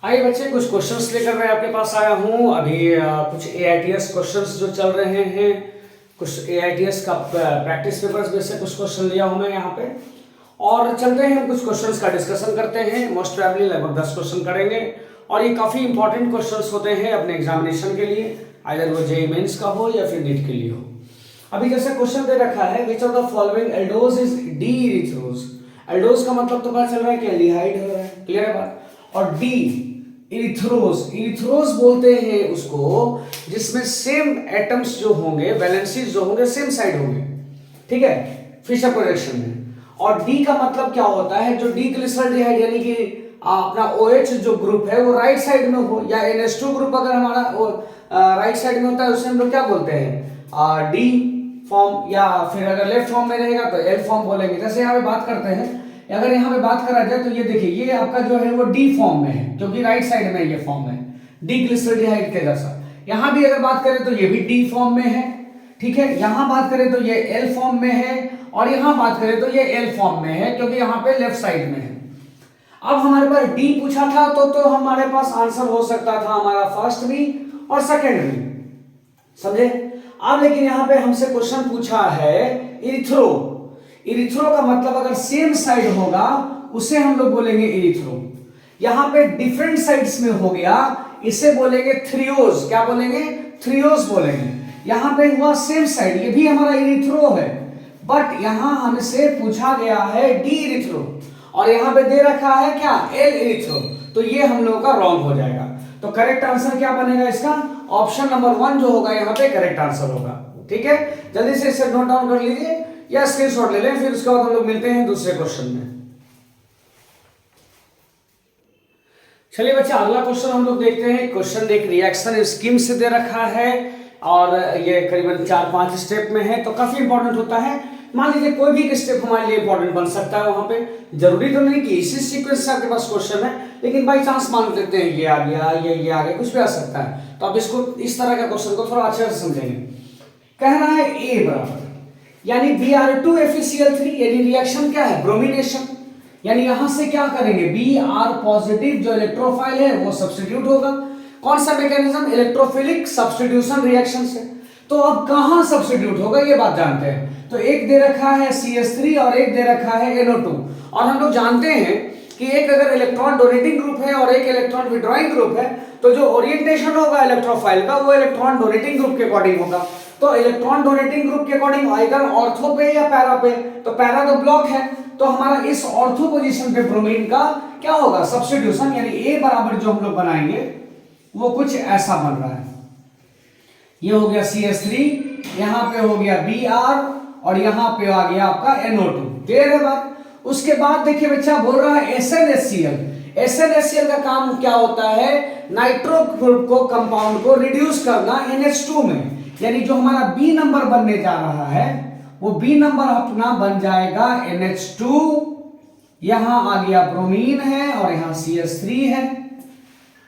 आइए बच्चे, कुछ क्वेश्चंस लेकर मैं आपके पास आया हूँ। अभी कुछ एआईटीएस क्वेश्चंस जो चल रहे हैं, कुछ एआईटीएस का प्रैक्टिस पेपर्स में से कुछ क्वेश्चन लिया हूँ मैं यहाँ पे, और चलते हैं हम कुछ क्वेश्चंस का डिस्कशन करते हैं। मोस्ट प्रोबेबली लगभग 10 क्वेश्चन करेंगे और ये काफ़ी इंपॉर्टेंट क्वेश्चंस होते हैं अपने एग्जामिनेशन के लिए, आइदर वो जेईई मेंस का हो या फिर नीट के लिए हो। अभी जैसे क्वेश्चन दे रखा है, which of the following aldose is D erythrose. Aldose का मतलब तो पता चल रहा है कि एल्डिहाइड हो रहा है, क्लियर है बात। और डी इरिथ्रोज, इरिथ्रोज बोलते हैं उसको जिसमें सेम एटम्स जो होंगे, वैलेंसीज जो होंगे सेम साइड होंगे, ठीक है, फिशर प्रोडक्शन में। और डी का मतलब क्या होता है, जो डी ग्लिसरॉल्डिहाइड यानी कि अपना OH जो ग्रुप है वो राइट साइड में हो, या NH2 ग्रुप अगर हमारा राइट साइड में होता है उसे हम लोग क्या बोलते हैं, डी फॉर्म, या फिर अगर लेफ्ट फॉर्म में रहेगा तो एल फॉर्म बोलेंगे। जैसे यहाँ पे बात करते हैं, अगर यहाँ पे बात करा जाए तो ये देखिए, ये आपका जो है वो डी फॉर्म में है क्योंकि राइट साइड में ये फॉर्म है, डी ग्लिसरॉल्डिहाइड के जैसा। यहाँ भी अगर बात करें तो ये भी डी फॉर्म में है, ठीक है। यहाँ बात करें तो ये एल फॉर्म में है, और यहाँ बात करें तो ये एल फॉर्म में है क्योंकि यहाँ पे लेफ्ट साइड में है। अब हमारे पास डी पूछा था तो हमारे पास आंसर हो सकता था हमारा फर्स्ट भी और सेकंड भी, समझे। अब लेकिन यहाँ पे हमसे क्वेश्चन पूछा है इरिथ्रो। इरिथ्रो का मतलब अगर सेम साइड होगा उसे हम लोग बोलेंगे इरिथ्रो। यहाँ पे डिफरेंट साइड्स में हो गया, इसे बोलेंगे थ्रियोज। क्या बोलेंगे? थ्रियोज बोलेंगे। यहाँ पे हुआ सेम साइड, ये भी हमारा इरिथ्रो है, बट यहाँ हमसे पूछा गया है डी इरिथ्रो और यहाँ पे दे रखा है क्या, एल इरिथ्रो। तो ये हम लोगों का रॉन्ग हो जाएगा। तो करेक्ट आंसर क्या बनेगा इसका? ऑप्शन नंबर 1 जो होगा यहाँ पे करेक्ट आंसर होगा, ठीक है। जल्दी से इसे नोट डाउन कर लीजिए या स्क्रीनशॉट ले लें, फिर उसके बाद हम लोग मिलते हैं दूसरे क्वेश्चन में। चलिए बच्चे, अगला क्वेश्चन हम लोग देखते हैं। क्वेश्चन एक रिएक्शन स्कीम से दे रखा है और ये करीबन 4-5 स्टेप में है, तो काफी इंपॉर्टेंट होता है। मान लीजिए कोई भी एक स्टेप हमारे लिए इंपॉर्टेंट बन सकता है, वहां पे जरूरी तो नहीं कि इसी सीक्वेंस से आपके पास क्वेश्चन है, लेकिन बाई चांस मान लेते हैं ये आ गया, ये आ गया, कुछ भी आ सकता है। तो आप इसको इस तरह का क्वेश्चन को थोड़ा अच्छे से समझेंगे। कह रहा है ए बराबर यानी Br2FeCl3, यानी रिएक्शन क्या है, ब्रोमिनेशन। यानी यहां से क्या करेंगे, Br पॉजिटिव जो इलेक्ट्रोफाइल है वो सब्स्टिट्यूट होगा। कौन सा मैकेनिज्म? इलेक्ट्रोफिलिक सब्स्टिट्यूशन रिएक्शन से। तो अब कहां सब्स्टिट्यूट होगा ये बात जानते हैं। तो एक दे रखा है CH3 और एक दे रखा है NO2, और हम लोग जानते हैं कि एक अगर इलेक्ट्रॉन डोनेटिंग ग्रुप है और एक इलेक्ट्रॉन विड्रॉइंग ग्रुप है, तो जो ओरिएंटेशन होगा इलेक्ट्रोफाइल का वो इलेक्ट्रॉन डोनेटिंग ग्रुप के अकॉर्डिंग होगा। तो इलेक्ट्रॉन डोनेटिंग ग्रुप के अकॉर्डिंग आइदर ऑर्थो पे या पैरा पे, तो पैरा तो ब्लॉक है, तो हमारा इस ऑर्थो पोजीशन पे ब्रोमीन का क्या होगा, सब्स्टिट्यूशन। यानी ए बराबर जो हम लोग बनाएंगे वो कुछ ऐसा बन रहा है। ये हो गया CH3, यहां पे हो गया Br और यहां पे आ गया आपका NO2, क्लियर है बात। उसके बाद देखिए बच्चा बोल रहा है SnHCl। SnHCl का काम क्या होता है, नाइट्रो ग्रुप को, कंपाउंड को रिड्यूस करना NH2 में। यानी जो हमारा B नंबर बनने जा रहा है वो B नंबर अपना बन जाएगा NH2, यहां आ गया ब्रोमीन है और यहां CH3 है।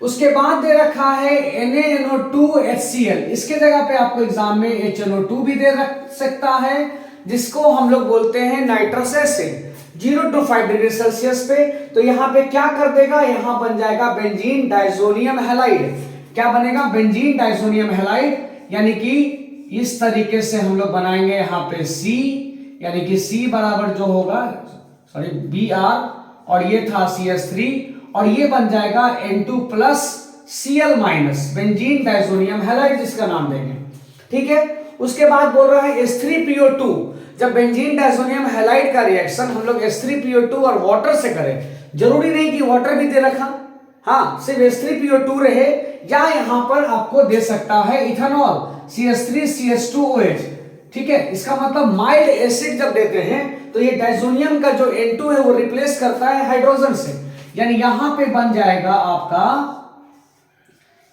उसके बाद दे रखा है NaNO2HCl, इसके जगह पे आपको एग्जाम में HNO2 भी दे रख सकता है, जिसको हम लोग बोलते हैं nitrous acid. 0 to 5 degree Celsius पे, तो यहाँ पे क्या कर देगा, यहाँ बन जाएगा बेंजीन डाइजोनियम हैलाइड। क्या बनेगा, बेंजीन डाइजोनियम हैलाइड। यानी कि इस तरीके से हम लोग बनाएंगे यहाँ पे C, यानी कि C बराबर जो होगा, सॉरी Br और ये था CH3, और ये बन जाएगा N2 plus Cl minus, benzene diazonium halide जिसका नाम देंगे, ठीक है। उसके बाद बोल रहा है H3PO2। जब बेंजीन डाइजोनियम हैलाइड का रिएक्शन हम लोग H3PO2 और वाटर से करें, जरूरी नहीं कि वाटर भी दे रखा, हाँ, सिर्फ H3PO2 रहे, या यहां पर आपको दे सकता है इथेनॉल CH3CH2OH, ठीक है। इसका मतलब माइल्ड एसिड जब देते हैं तो ये डाइजोनियम का जो N2 है वो रिप्लेस करता है हाइड्रोजन से, यानी यहां पे बन जाएगा आपका,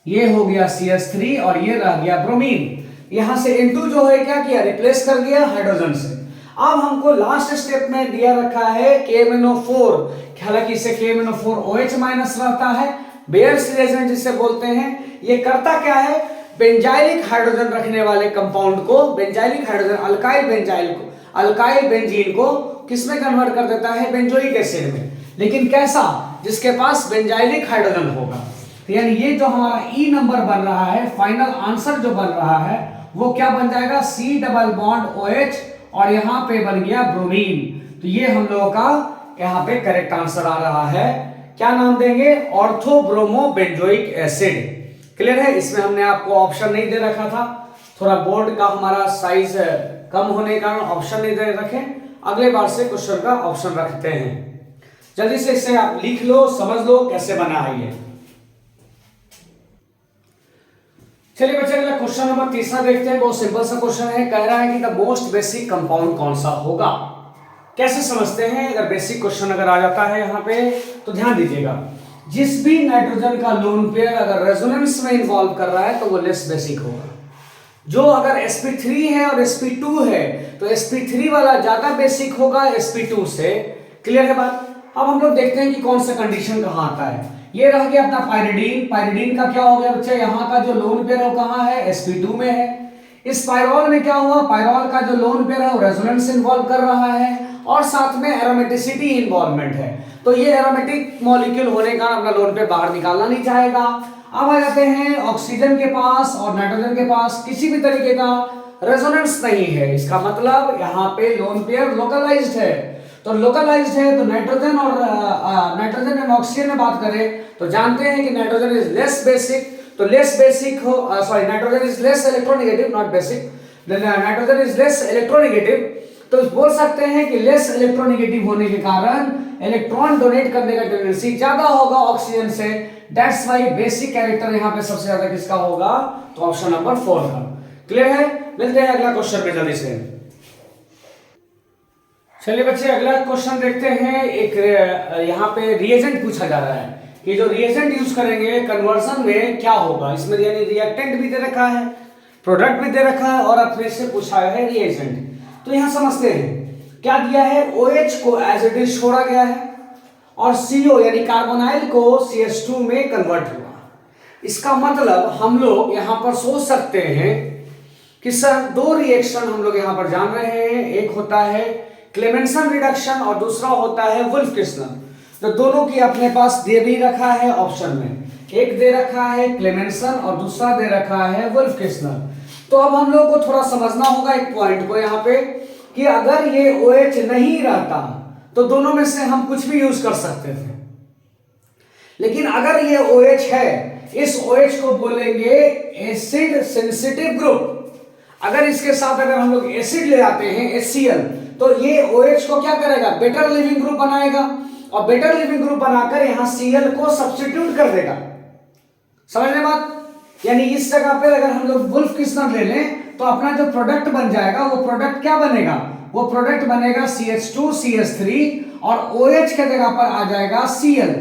ये हो गया CH3 और ये रह गया ब्रोमीन। यहां से N2 जो है क्या किया, रिप्लेस कर दिया हाइड्रोजन से। अब हमको लास्ट स्टेप में दिया रखा है KMnO4, हालांकि इसे KMnO4OH माइनस रहता है, बेयर्स रिएजेंट जिसे बोलते हैं। ये करता क्या है, बेंजाइलिक हाइड्रोजन रखने वाले कंपाउंड को, बेंजाइलिक हाइड्रोजन अल्काइल बेंजाइल को, अल्काइल बेंजीन को किसमें कन्वर्ट कर देता है, बेंजोइक एसिड में। लेकिन कैसा? जिसके पास बेंजाइलिक हाइड्रोजन होगा। तो यानी ये जो हमारा ई नंबर बन रहा है, फाइनल आंसर जो बन रहा है वो क्या बन जाएगा? C डबल बॉन्ड OH और यहाँ पे बन गया ब्रोमीन। तो ये हम लोगों का यहाँ पे करेक्ट आंसर आ रहा है। क्या नाम देंगे? Ortho bromo benzoic acid. Clear है? इसमें हमने आपको ऑप्शन नहीं दे रखा था, थोड़ा बोर्ड का हमारा साइज कम होने के कारण ऑप्शन नहीं दे रखे। अगले बार से क्वेश्चन का ऑप्शन रखते हैं। जल्दी से इसे आप लिख लो, समझ लो कैसे बना है ये। चलिए बच्चे अगला क्वेश्चन नंबर तीसरा देखते हैं। बहुत सिंपल सा क्वेश्चन है। कह रहा है कि द मोस्ट बेसिक कंपाउंड कौन सा होगा? कैसे समझते हैं? अगर बेसिक क्वेश्चन अगर आ जाता है यहाँ पे तो ध्यान दीजिएगा, जिस भी नाइट्रोजन का लोन पेयर अगर रेजोनेंस में इन्वॉल्व कर रहा है तो वो लेस बेसिक होगा। जो अगर sp3 है और sp2 है तो sp3 वाला ज्यादा बेसिक होगा sp2 से। क्लियर है बात? अब हम लोग देखते हैं कि कौन सा कंडीशन कहाँ आता है। ये रह गया अपना पायरिडीन। पायरिडीन का क्या हो गया बच्चे? यहाँ का जो लोन पेयर है वो कहाँ है? sp2 में है। इस पायरोल में क्या हुआ? पायरोल का जो लोन पेयर है वो रेजोनेंस इन्वॉल्व कर रहा है और साथ में एरोमेटिसिटी इन्वॉल्वमेंट है। तो ये एरोमेटिक मॉलिक्यूल होने का अपना लोन पेयर बाहर निकालना नहीं चाहेगा। अब आ जाते हैं ऑक्सीजन के पास और नाइट्रोजन के पास किसी भी तरीके का रेजोनेंस नहीं है। इसका मतलब यहाँ पे लोन पेयर लोकलाइज्ड है। तो लोकलाइज्ड है तो नाइट्रोजन एंड ऑक्सीजन में बात करें तो जानते हैं कि नाइट्रोजन इज लेस बेसिक। तो लेस बेसिक हो sorry nitrogen is less electronegative, not basic. Nitrogen is less electronegative. तो बोल सकते हैं कि लेस इलेक्ट्रोनेगेटिव होने के कारण इलेक्ट्रॉन डोनेट करने का टेंडेंसी ज्यादा होगा ऑक्सीजन से। दैट्स व्हाई बेसिक कैरेक्टर यहाँ पे सबसे ज्यादा किसका होगा? तो ऑप्शन नंबर 4 का। क्लियर है? मिलते हैं अगला क्वेश्चन पे जल्दी से। चलिए बच्चे अगला क्वेश्चन देखते हैं। एक यहाँ पे रिएजेंट पूछा जा रहा है कि जो रिएजेंट यूज करेंगे कन्वर्जन में क्या होगा। इसमें यानी रिएक्टेंट भी दे रखा है, प्रोडक्ट भी दे रखा है और अपने से पूछा है रिएजेंट। तो यहां समझते हैं क्या दिया है? OH को एज इट इज छोड़ा गया है और CO यानी कार्बोनाइल को CH2 में कन्वर्ट हुआ। इसका मतलब हम लोग यहां पर सोच सकते हैं कि सर दो रिएक्शन हम लोग यहां पर जान रहे हैं। एक होता है क्लेमेंसन रिडक्शन और दूसरा होता है वुल्फ क्रिस्टल। तो दोनों की अपने पास दे भी रखा है ऑप्शन में। एक दे रखा है क्लेमेंसन और दूसरा दे रखा है वुल्फ क्रिस्टल। तो अब हम लोग को थोड़ा समझना होगा एक पॉइंट को यहाँ पे कि अगर ये OH नहीं रहता तो दोनों में से हम कुछ भी यूज कर सकते थे, लेकिन अगर ये OH है, इस OH को बोलेंगे एसिड सेंसिटिव ग्रुप। अगर इसके साथ अगर हम लोग एसिड ले आते हैं HCl तो ये OH को क्या करेगा? बेटर लिविंग ग्रुप बनाएगा और बेटर लिविंग ग्रुप बनाकर यहां Cl को सब्स्टिट्यूट कर देगा। समझ रहे बात? यानी इस जगह पे अगर हम लोग वुल्फ क्रिस्टल ले लें तो अपना जो प्रोडक्ट बन जाएगा वो प्रोडक्ट क्या बनेगा? वो प्रोडक्ट बनेगा CH2 CH3 और OH के जगह पर आ जाएगा Cl।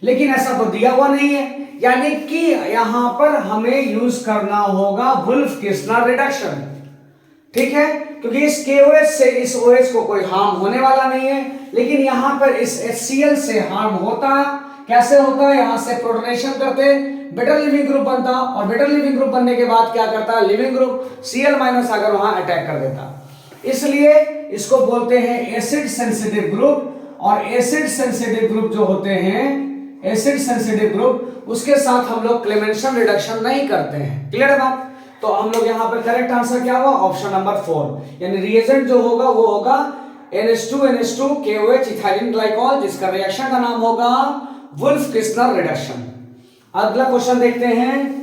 लेकिन ऐसा तो दिया हुआ नहीं है, यानी कि यहां पर हमें यूज करना होगा वुल्फ क्रिस्टल रिडक्शन। ठीक है? क्योंकि इस KOH से इस OH को कोई हार्म होने वाला नहीं है, लेकिन यहां पर इस HCl से हार्म होता है। कैसे होता है? यहां से प्रोटोनेशन करते बेटर लिविंग ग्रुप बनता और बेटर लिविंग ग्रुप बनने के बाद क्या करता है? लिविंग ग्रुप Cl माइनस आकर वहां अटैक कर देता। इसलिए इसको बोलते हैं एसिड सेंसिटिव ग्रुप। और एसिड सेंसिटिव ग्रुप जो होते हैं, एसिड सेंसिटिव ग्रुप, उसके साथ हम लोग क्लेमेंसन रिडक्शन नहीं करते हैं। क्लियर है बात? तो हम लोग यहाँ पर करेक्ट आंसर क्या हुआ? Option number 4। यानी रिएजेंट जो होगा वो होगा NH2 KOH इथाइलिन ग्लाइकॉल, जिसका रिएक्शन का नाम होगा वुल्फ क्रिस्टल रिडक्शन। अगला क्वेश्चन देखते हैं।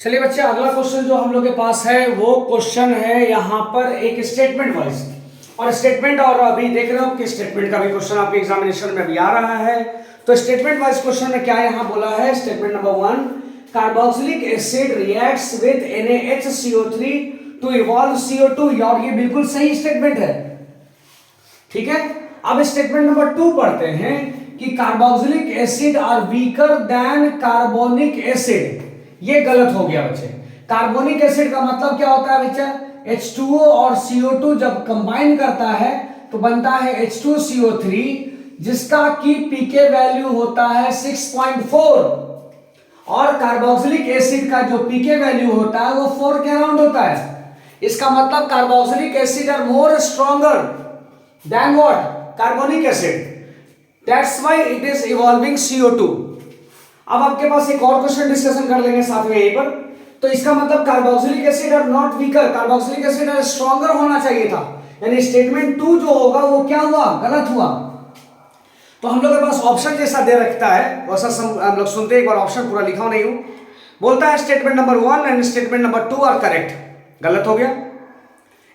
चलिए बच्चे अगला क्वेश्चन जो हम लोग के पास है वो क्वेश्चन है यहाँ पर एक स्टेटमेंट वाइज। और स्टेटमेंट और अभी देख रहे हो कि स्टेटमेंट का भी क्वेश्चन आपके एग्जामिनेशन में भी आ रहा है। तो स्टेटमेंट वाइज क्वेश्चन में क्या यहाँ बोला है? Statement number 1, carboxylic acid reacts with NaHCO3 to evolve CO2। और ये बिल्कुल सही स्टेटमेंट है। ठीक है? अब स्टेटमेंट नंबर 2 पढ़ते हैं कि carboxylic acid are weaker than carbonic acid. ये गलत हो गया बच्चे। कार्बोनिक एसिड का मतलब क्या होता है बच्चा? H2O और CO2 जब कंबाइन करता है तो बनता है H2CO3, जिसका की pK वैल्यू होता है 6.4 और कार्बोक्सिलिक एसिड का जो pK वैल्यू होता है वो 4 के अराउंड होता है। इसका मतलब carboxylic acid are more stronger than what, carbonic acid, that's why it is evolving CO2। अब आपके पास एक और क्वेश्चन डिस्कशन कर लेंगे साथ में यहीं पर। तो इसका मतलब कार्बोक्सिलिक एसिड और नॉट वीकर, कार्बोक्सिलिक एसिड और स्ट्रॉन्गर होना चाहिए था, यानी स्टेटमेंट 2 जो होगा वो क्या हुआ, गलत हुआ। तो हम लोग के पास ऑप्शन जैसा दे रखता है वैसा हम लोग सुनते हैं, एक बार ऑप्शन पूरा लिखा नहीं हूं। बोलता है statement number 1 and statement number 2 are correct, गलत हो गया।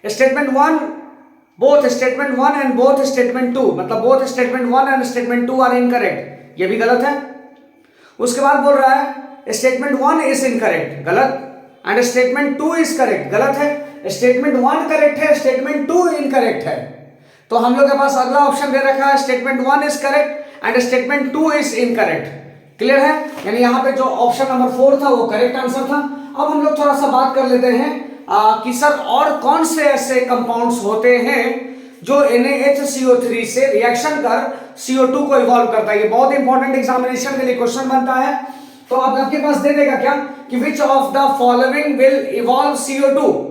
Statement 1, both statement 1 and both statement 2, मतलब both statement 1 and statement 2 are incorrect, ये भी गलत है। उसके बाद बोल रहा है स्टेटमेंट 1 इज इनकरेक्ट, गलत, एंड स्टेटमेंट 2 इज करेक्ट, गलत है। स्टेटमेंट 1 करेक्ट है, स्टेटमेंट 2 इनकरेक्ट है। तो हम लोग के पास अगला ऑप्शन दे रखा है statement 1 is correct and statement 2 is incorrect. Clear है, यानी यहाँ पे जो ऑप्शन नंबर 4 था वो करेक्ट आंसर था। अब हम लोग थोड़ा सा बात कर लेते हैं कि सर और कौन से ऐसे कंपाउंड्स होते हैं जो NaHCO3 से रिएक्शन कर CO2 को इवॉल्व करता है। ये बहुत इंपॉर्टेंट एग्जामिनेशन के लिए क्वेश्चन बनता है। तो अब आपके पास दे देगा क्या कि विच of the following will evolve CO2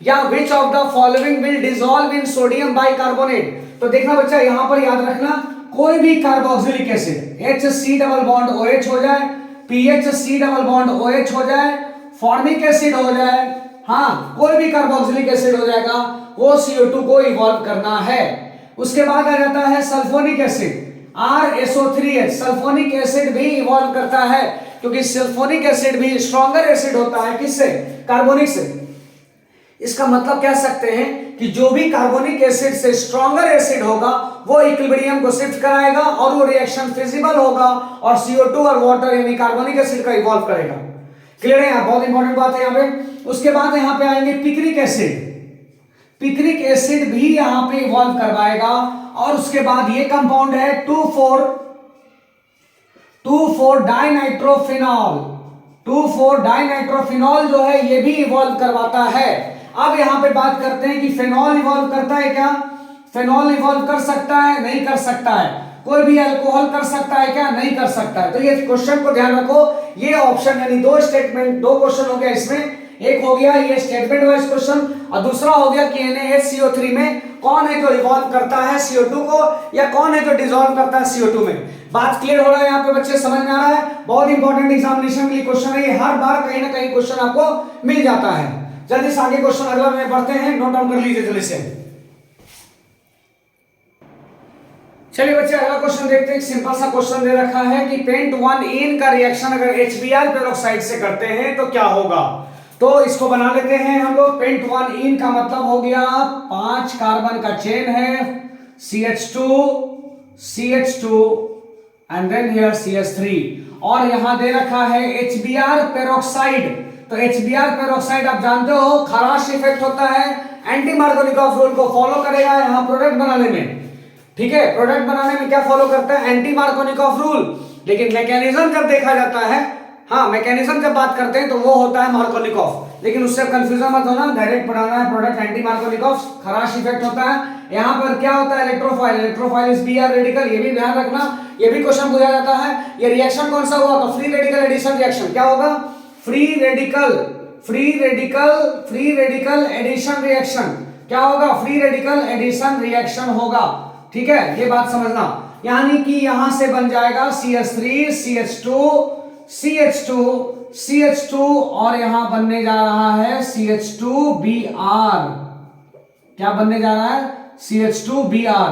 या विच of the following will dissolve in sodium bicarbonate. तो देखना बच्चा, यहां पर याद रखना कोई भी carboxylic acid HC double bond OH हो जाए, PHC डबल बॉन्ड OH हो जाए, फॉर्मिक एसिड हो जाए, हाँ कोई भी कार्बोक्सिलिक एसिड हो जाएगा, वो CO2 को इवॉल्व करना है। उसके बाद आ जाता है sulphonic acid RSO3H, sulphonic acid भी इवॉल्व करता है क्योंकि सल्फोनिक एसिड भी स्ट्रॉन्गर एसिड होता है, किससे, कार्बोनिक से। इसका मतलब कह सकते हैं कि जो भी कार्बोनिक एसिड से स्ट्रॉन्गर एसिड होगा वो इक्विलिब्रियम को शिफ्ट कराएगा और वो रिएक्शन फिजिबल होगा और CO2 और वाटर यानी कार्बोनिक एसिड का इवॉल्व करेगा। क्लियर है, बहुत इंपॉर्टेंट बात है यहाँ पे। उसके बाद यहाँ पे आएंगे पिक्रिक एसिड, पिक्रिक एसिड भी यहाँ पे इवॉल्व करवाएगा। और उसके बाद ये कंपाउंड है 2,4 डाइनाइट्रोफिनॉल, 2,4 डाइनाइट्रोफिनॉल जो है ये भी इवॉल्व करवाता है। अब यहां पे बात करते हैं कि फेनॉल इवॉल्व करता है क्या, फेनॉल इवॉल्व कर सकता है, नहीं कर सकता है। कोई भी अल्कोहल कर सकता है क्या, नहीं कर सकता है। तो ये क्वेश्चन को ध्यान रखो, ये ऑप्शन यानी दो स्टेटमेंट, दो क्वेश्चन हो गया इसमें। एक हो गया ये स्टेटमेंट वाइज क्वेश्चन और दूसरा हो गया कि NaHCO3 में कौन है जो इवॉल्व करता है CO2 को या कौन है जो डिसॉल्व करता है CO2 में। बात क्लियर हो रहा है यहाँ पे बच्चे, समझ में आ रहा है। बहुत इंपॉर्टेंट एग्जामिनेशन के लिए क्वेश्चन है ये, हर बार कहीं ना कहीं क्वेश्चन आपको मिल जाता है। जल्दी से आगे क्वेश्चन अगला में बढ़ते हैं, नोट डाउन कर लीजिए जल्दी से। चलिए बच्चे अगला क्वेश्चन देखते हैं। सिंपल सा क्वेश्चन दे रखा है कि पेंट 1 इन का रिएक्शन अगर HBr पेरोक्साइड से करते हैं तो क्या होगा। तो इसको बना लेते हैं हम लोग। पेंट 1 इन का मतलब हो गया 5 कार्बन का चेन है, CH2 and then here CH3 और यहां दे रखा है HBr पेरोक्साइड। तो HBr पेरोक्साइड आप जानते हो खराश इफेक्ट होता है, एंटी मार्कोनिकॉफ रूल को फॉलो करेगा यहां प्रोडक्ट बनाने में। ठीक है, प्रोडक्ट बनाने में क्या फॉलो करता है, एंटी मार्कोनिकॉफ रूल। लेकिन मैकेनिज्म जब देखा जाता है, हाँ मैकेनिज्म जब बात करते हैं तो वो होता है मार्कोनिकॉफ। लेकिन उससे कंफ्यूजन मत होना, डायरेक्ट बनाना है प्रोडक्ट एंटी मार्कोनिकॉफ, खराश इफेक्ट होता है। यहाँ पर क्या होता है, electrophile, electrophile is Br radical, ये भी ध्यान रखना, ये भी क्वेश्चन पूछा जाता है। ये रिएक्शन कौन सा हुआ, तो फ्री रेडिकल एडिशन रिएक्शन। क्या होगा, फ्री रेडिकल एडिशन रिएक्शन। क्या होगा, फ्री रेडिकल एडिशन रिएक्शन होगा। ठीक है, ये बात समझना, यानी कि यहां से बन जाएगा CH3 CH2 और यहां बनने जा रहा है CH2Br। क्या बनने जा रहा है, CH2Br,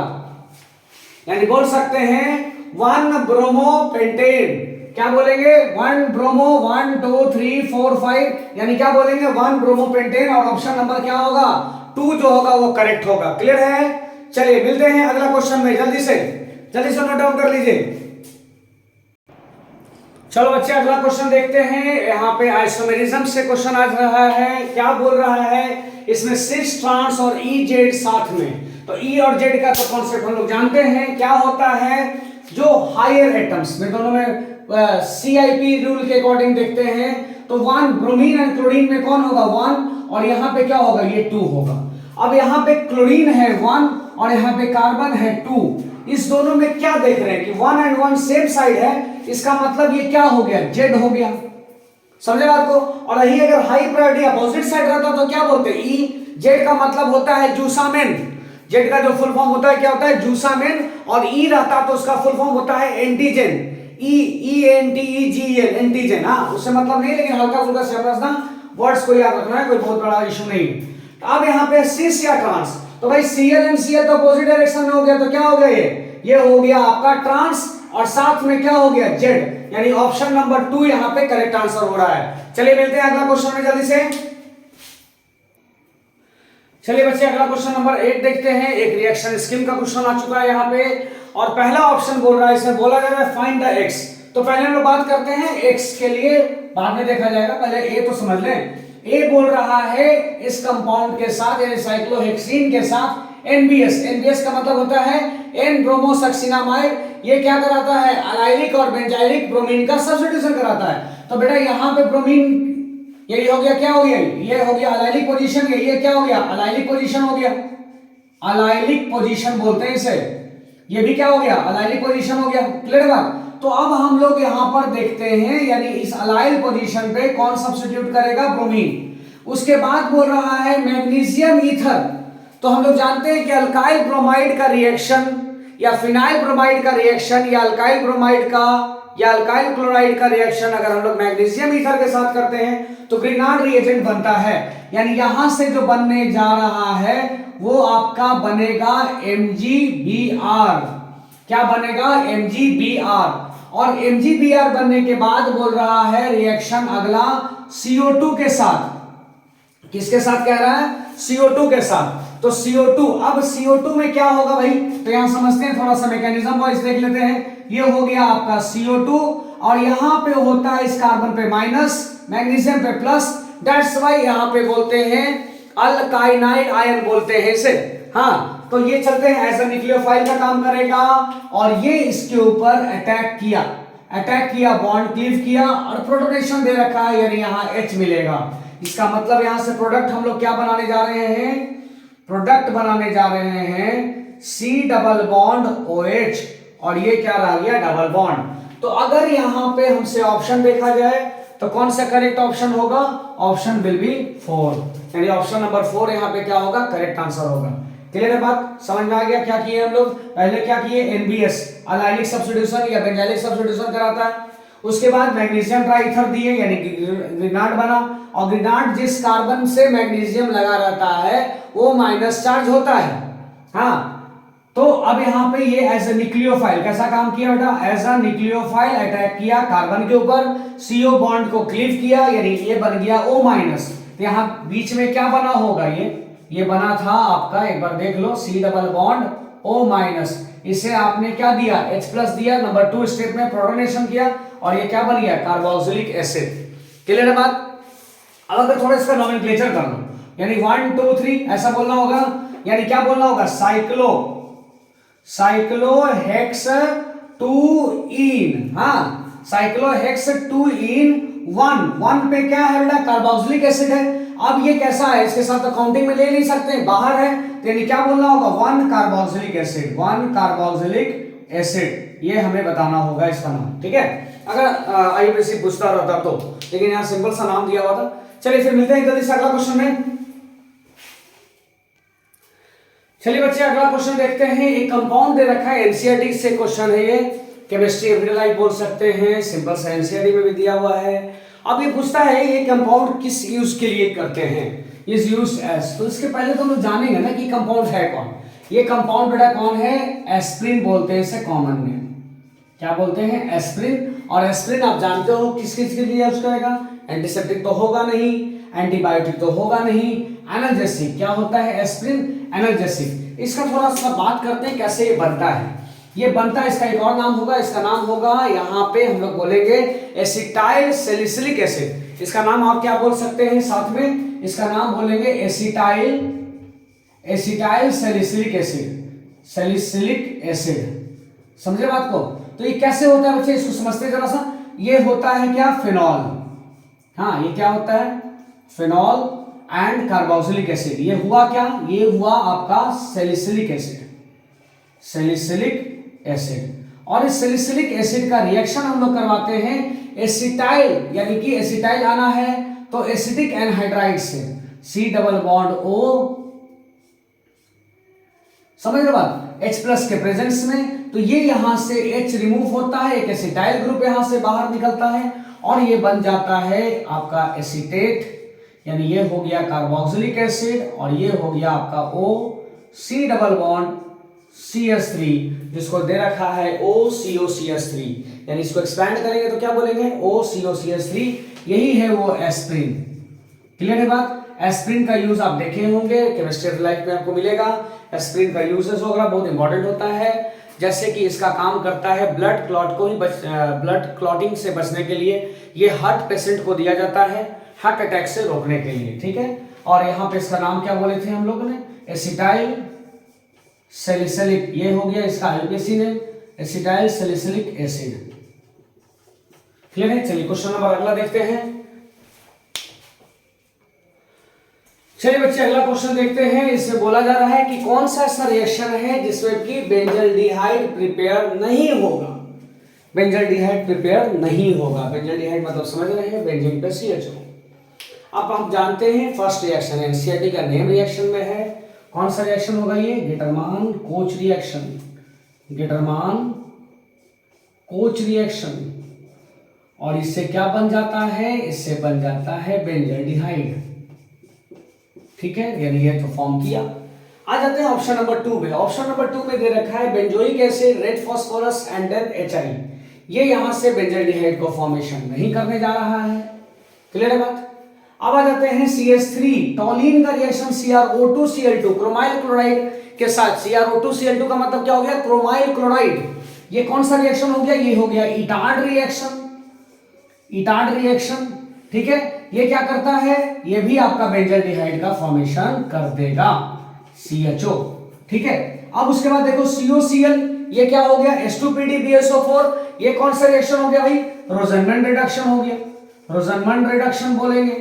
यानी बोल सकते हैं 1 ब्रोमोपेंटेन। क्या बोलेंगे, 1 ब्रोमो, 1 2 3 4 5, यानी क्या बोलेंगे 1 ब्रोमोपेंटेन। और ऑप्शन नंबर क्या होगा, 2 जो होगा वो करेक्ट होगा। क्लियर है, चलिए मिलते हैं अगला क्वेश्चन में, जल्दी से नोट डाउन कर लीजिए। चलो बच्चे अगला क्वेश्चन देखते हैं। यहाँ पे आइसोमेरिज्म से क्वेश्चन आ रहा है। क्या बोल रहा है, इसमें 6 ट्रांस और EZ साथ में। तो E और Z का तो कॉन्सेप्ट हम लोग जानते हैं। क्या होता है, जो हायर एटम्स में, दोनों में CIP रूल के अकॉर्डिंग देखते हैं तो 1 ब्रोमीन एंड क्लोरीन में कौन होगा, 1, और यहाँ पे क्या होगा, ये 2 होगा। अब यहाँ पे क्लोरीन है 1 और यहाँ पे कार्बन है 2। इस दोनों में क्या देख रहे हैं कि 1 and 1 सेम साइड है, इसका मतलब ये क्या हो गया, Z हो गया। समझे बात को। और यही अगर हाई प्रायोरिटी अपोजिट साइड रहता तो क्या बोलते, E। Z का मतलब होता है जूसामेन। जेड का जो फुल फॉर्म होता है क्या होता है, जूसामिन, और ई रहता तो उसका फुल फॉर्म होता है एंटीजन, ENTEGEN, एंटीजन। हाँ, उससे मतलब नहीं, लेकिन हल्का फुल्का से समझना, वर्ड्स को याद रखना है, कोई बहुत बड़ा इशू नहीं। तो अब यहाँ पे सिस या ट्रांस, तो भाई Cl एंड Cl तो अपोजिट डायरेक्शन में हो गया, तो क्या हो गया ये हो गया आपका ट्रांस, और साथ में क्या हो गया, जेड, यानी ऑप्शन नंबर 2 यहाँ पे करेक्ट आंसर हो रहा है। चलिए मिलते हैं अगला क्वेश्चन में जल्दी से। चलिए बच्चे अगला क्वेश्चन नंबर 8 देखते हैं। एक रिएक्शन स्कीम का क्वेश्चन आ चुका है यहाँ पे, और पहला ऑप्शन बोल रहा है, इसमें बोला जा रहा है फाइंड द एक्स। तो पहले हम लोग बात करते हैं एक्स के लिए, बाद में देखा जाएगा, पहले ए तो समझ लें। ए बोल रहा है इस कंपाउंड के साथ, यानी साइक्लोहेक्सीन के साथ NBS, NBS का मतलब होता है एन ब्रोमोसक्सिनामाइड, ये क्या कराता है, अलाइलिक और बेंजाइलिक ब्रोमीन का सब्स्टिट्यूशन कराता है। तो बेटा यहाँ पे ब्रोमीन, ये हो गया, क्या हो गया, ये हो गया अलाइलिक पोजीशन, ये क्या हो गया, अलाइलिक पोजीशन हो गया, अलाइलिक पोजीशन बोलते हैं इसे, ये भी क्या हो गया, अलाइलिक पोजीशन हो गया। क्लियर बात। तो अब हम लोग यहां पर देखते हैं, यानी इस अलाइल पोजीशन पे कौन सब्स्टिट्यूट करेगा, ब्रोमीन। उसके बाद बोल रहा है मैग्नीशियम ईथर। तो हम लोग जानते हैं कि अल्काइल ब्रोमाइड का रिएक्शन या फिनाइल ब्रोमाइड का रिएक्शन या अल्काइल ब्रोमाइड का या अल्काइल क्लोराइड का रिएक्शन अगर हम लोग मैग्नीशियम ईथर के साथ करते हैं तो ग्रिनार्ड रिएजेंट बनता है। यानी यहां से जो बनने जा रहा है वो आपका बनेगा MgBr। क्या बनेगा, MgBr। और MgBr बनने के बाद बोल रहा है रिएक्शन अगला CO2 के साथ, किसके साथ कह रहा है, CO2 के साथ। तो CO2, अब CO2 में क्या होगा भाई, तो यहां समझते हैं, थोड़ा सा मैकेनिज्म वाइज देख लेते हैं। ये हो गया आपका CO2, और यहां पे होता है इस कार्बन पे माइनस, मैग्नीशियम पे प्लस, दैट्स वाई यहां पे बोलते हैं अल्काइनाइड आयन बोलते हैं इसे। हाँ, तो ये चलते हैं एज अ न्यूक्लियोफाइल का काम करेगा, और ये इसके ऊपर अटैक किया, बॉन्ड क्लीव किया, और प्रोटोनेशन दे रखा है, यानी यहाँ H मिलेगा। इसका मतलब यहां से प्रोडक्ट हम लोग क्या बनाने जा रहे हैं, प्रोडक्ट बनाने जा रहे हैं C डबल बॉन्ड OH, और ये क्या रह गया, डबल बॉन्ड। तो अगर यहां पे हमसे ऑप्शन देखा जाए तो कौन सा करेक्ट ऑप्शन होगा, ऑप्शन विल बी 4, यानी ऑप्शन नंबर 4 यहां पे क्या होगा, करेक्ट आंसर होगा। क्लियर है बात, समझ में आ गया। क्या किए हम लोग, पहले क्या किए, NBS अलाइलिक सब्स्टिट्यूशन या बेंजाइलिक सब्स्टिट्यूशन कराता है, उसके बाद मैग्नीशियम ट्राइथर दिए, यानी ग्रिनार्ड बना, और ग्रिनार्ड जिस कार्बन से मैग्नीशियम लगा रहता है वो माइनस चार्ज होता है। हाँ, तो अब यहाँ पे ये एज ए न्यूक्लियोफाइल कैसा काम किया बेटा, एज अ न्यूक्लियोफाइल अटैक किया कार्बन के ऊपर, CO बॉन्ड को क्लीव किया, यानी ये बन गया O माइनस। यहाँ बीच में क्या बना होगा, ये बना था आपका, एक बार देख लो, C double bond O minus, इसे आपने क्या दिया, H प्लस दिया, नंबर 2 स्टेप में प्रोटोनेशन किया, और ये क्या बन गया, कार्बोक्सिलिक एसिड। क्लियर है बात। अब अगर थोड़ा इसका नोमेनक्लेचर कर लो, यानी 1 2 3 ऐसा बोलना होगा, यानी क्या बोलना होगा, साइक्लोहेक्स 2-इन, हाँ, साइक्लोहेक्स 2-इन 1 पे क्या है बेटा, कार्बोक्सिलिक एसिड है। अब ये कैसा है, इसके साथ तो काउंटिंग में ले नहीं सकते, बाहर है, तो यानी क्या बोलना होगा, 1 कार्बोक्सिलिक एसिड, ये हमें बताना होगा इसका नाम। ठीक है, अगर आईयूपीएससी पूछता रहता तो, लेकिन यहाँ सिंपल सा नाम दिया हुआ था। चलिए फिर मिलते हैं जल्दी से अगला क्वेश्चन में। चलिए बच्चे अगला क्वेश्चन देखते हैं। एक कंपाउंड दे रखा है, एनसीईआरटी से क्वेश्चन है ये, केमिस्ट्री एवरीडे लाइफ बोल सकते हैं, सिंपल सा एनसीईआरटी में भी दिया हुआ है। अब ये पूछता है ये कंपाउंड किस यूज के लिए करते हैं, इज यूज्ड एज। तो इसके पहले तो हम लोग जानेंगे ना कि कंपाउंड है कौन। ये कंपाउंड बेटा कौन है, एस्प्रिन बोलते हैं इसे कॉमन में। क्या बोलते हैं, एस्प्रिन। और एस्प्रिन आप जानते हो किस किस के लिए यूज करेगा, एंटीसेप्टिक तो होगा नहीं, एंटीबायोटिक तो होगा नहीं, एनाल्जेसिक। क्या होता है एस्प्रिन, एनाल्जेसिक। इसका थोड़ा सा बात करते हैं कैसे ये बनता है। ये बनता है, इसका एक और नाम होगा, इसका नाम होगा यहाँ पे हम लोग बोलेंगे एसिटाइल सैलिसिलिक एसिड। इसका नाम आप क्या बोल सकते हैं साथ में, इसका नाम बोलेंगे एसिटाइल सैलिसिलिक एसिड। समझे बात को। तो ये कैसे होता है बच्चे, इसको समझते जरा सा। ये होता है क्या, फिनॉल। हाँ, ये क्या होता है, फिनॉल एंड कार्बोक्सिलिक एसिड। ये हुआ क्या, ये हुआ आपका सैलिसिलिक एसिड। और इस सैलिसिलिक एसिड का रिएक्शन हम लोग करवाते हैं एसिटाइल, यानी कि एसिटाइल आना है तो एसिटिक एनहाइड्राइड से, C डबल बॉन्ड O समझ रहे बात, H प्लस के प्रेजेंस में, तो ये यहां से H रिमूव होता है, एक एसिटाइल ग्रुप यहां से बाहर निकलता है और ये बन जाता है आपका एसीटेट, यानी ये हो गया कार्बोक्सिलिक एसिड और ये हो गया आपका O C double bond CH3, जिसको दे रखा है OCOCH3, यानी इसको एक्सपैंड करेंगे तो क्या बोलेंगे OCOCH3, यही है वो एस्प्रिन। क्लियर है बात। एस्प्रिन का यूज आप देखे होंगे केमिस्ट्री लाइफ में, आपको मिलेगा। एस्प्रिन का यूजेस वगैरह बहुत इंपॉर्टेंट होता है, जैसे कि इसका काम करता है ब्लड क्लॉट को ही ब्लड क्लॉटिंग से बचने के लिए, ये हार्ट पेशेंट को दिया जाता है हार्ट अटैक से रोकने के लिए, ठीक है। और यहाँ पे इसका नाम क्या बोले थे हम लोगों ने, एसिटाइल सैलिसिलिक, ये हो गया इसका IUPAC name, acetyl salicylic acid. Clear है। चलिए क्वेश्चन नंबर अगला देखते हैं। चलिए बच्चे अगला क्वेश्चन देखते हैं। इसमें बोला जा रहा है कि कौन सा ऐसा रिएक्शन है जिसमें कि बेंजल्डिहाइड प्रिपेयर नहीं होगा। बेंजल्डिहाइड प्रिपेयर नहीं होगा, बेंजल्डिहाइड मतलब समझ रहे हैं, बेंजीन पे CHO। अब हम जानते हैं फर्स्ट रिएक्शन एनसीईआरटी का नेम रिएक्शन में है, कौन सा रिएक्शन होगा ये, गेटरमान कोच रिएक्शन, गेटरमान कोच रिएक्शन। और इससे क्या बन जाता है, इससे बन जाता है बेंजल्डिहाइड, ठीक है, यानी ये तो फॉर्म किया। आ जाते हैं ऑप्शन नंबर 2 में। ऑप्शन नंबर 2 में दे रखा है benzoic acid, red phosphorus and then HI, ये यहां से बेंजल्डिहाइड को फॉर्मेशन नहीं करने जा रहा है। क्लियर है बात। अब आ जाते हैं CH3 टॉलिन का रिएक्शन CrO2Cl2 क्रोमाइल क्लोराइड के साथ, CrO2Cl2 का मतलब क्या हो गया, क्रोमाइल क्लोराइड। ये कौन सा रिएक्शन हो गया, ये हो गया इटार्ड रिएक्शन, इटार्ड रिएक्शन, ठीक है। ये क्या करता है, ये भी आपका बेंजल्डिहाइड का फॉर्मेशन कर देगा, CHO, ठीक है। अब उसके बाद देखो COCl, ये क्या हो गया, H2PdBSO4, ये कौन सा रिएक्शन हो गया भाई, रोजनमैन रिडक्शन हो गया, रोजनमैन रिडक्शन बोलेंगे,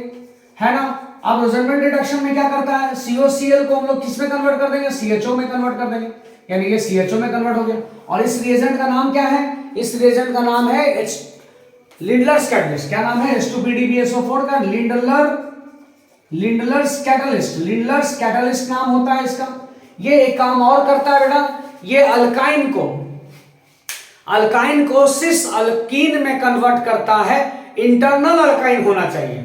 है ना। अब रोजनमैन रिडक्शन में क्या करता है, COCl को हम लोग किस में कन्वर्ट कर देंगे, CHO में कन्वर्ट कर देंगे, यानी ये CHO में कन्वर्ट हो गया। और इस रिएजेंट का नाम क्या है, इस रिएजेंट का नाम है लिंडलर्स कैटलिस्ट। क्या नाम है, H2PdBSO4 का लिंडलर्स कैटलिस्ट, लिंडलर्स कैटलिस्ट नाम होता है इसका। ये एक काम और करता है बेटा, ये अल्काइन को सिस अल्कीन में कन्वर्ट करता है, इंटरनल अल्काइन होना चाहिए,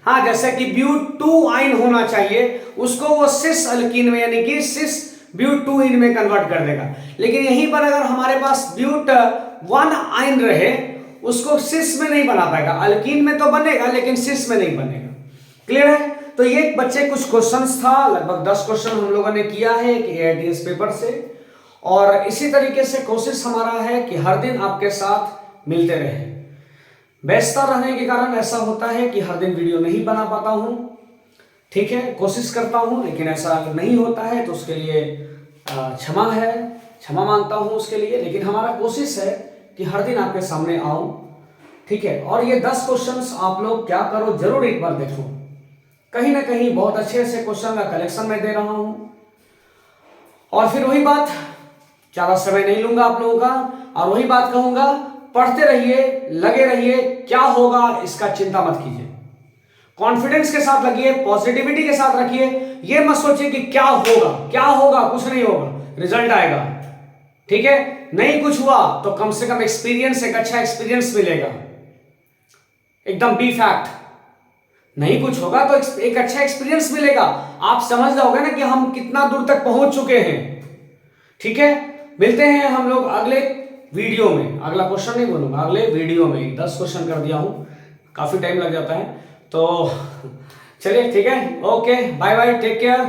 हाँ, जैसे कि ब्यूट-2-आइन होना चाहिए, उसको वो सिस अल्कीन में यानी कि सिस ब्यूट-2-इन में कन्वर्ट कर देगा। लेकिन यहीं पर अगर हमारे पास ब्यूट-1-आइन रहे, उसको सिस में नहीं बना पाएगा, अल्कीन में तो बनेगा लेकिन सिस में नहीं बनेगा। क्लियर है। तो ये बच्चे कुछ क्वेश्चंस था, लगभग 10 क्वेश्चन हम लोगों ने किया है एक AITS पेपर से, और इसी तरीके से कोशिश हमारा है कि हर दिन आपके साथ मिलते रहे। व्यस्तता रहने के कारण ऐसा होता है कि हर दिन वीडियो नहीं बना पाता हूं, ठीक है, कोशिश करता हूं, लेकिन ऐसा नहीं होता है तो उसके लिए क्षमा है, क्षमा मांगता हूं उसके लिए। लेकिन हमारा कोशिश है कि हर दिन आपके सामने आऊं, ठीक है। और ये 10 क्वेश्चंस आप लोग क्या करो, जरूर एक बार देखो, कहीं ना कहीं बहुत अच्छे से क्वेश्चन का कलेक्शन मैं दे रहा हूं। और फिर वही बात, ज्यादा समय नहीं लूंगा आप लोगों का, और वही बात कहूंगा, पढ़ते रहिए, लगे रहिए, क्या होगा इसका चिंता मत कीजिए, कॉन्फिडेंस के साथ लगिए, पॉजिटिविटी के साथ रखिए। ये मत सोचिए कि क्या होगा, क्या होगा, कुछ नहीं होगा, रिजल्ट आएगा, ठीक है। नहीं कुछ हुआ तो कम से कम एक्सपीरियंस, एक अच्छा एक्सपीरियंस मिलेगा, एकदम बी फैक्ट। नहीं कुछ होगा तो एक अच्छा एक्सपीरियंस मिलेगा, आप समझ जाओगे ना कि हम कितना दूर तक पहुंच चुके हैं, ठीक है। मिलते हैं हम लोग अगले वीडियो में, अगला क्वेश्चन नहीं बोलूंगा, अगले वीडियो में। 10 क्वेश्चन कर दिया हूं, काफी टाइम लग जाता है, तो चलिए ठीक है, okay, bye bye, take care.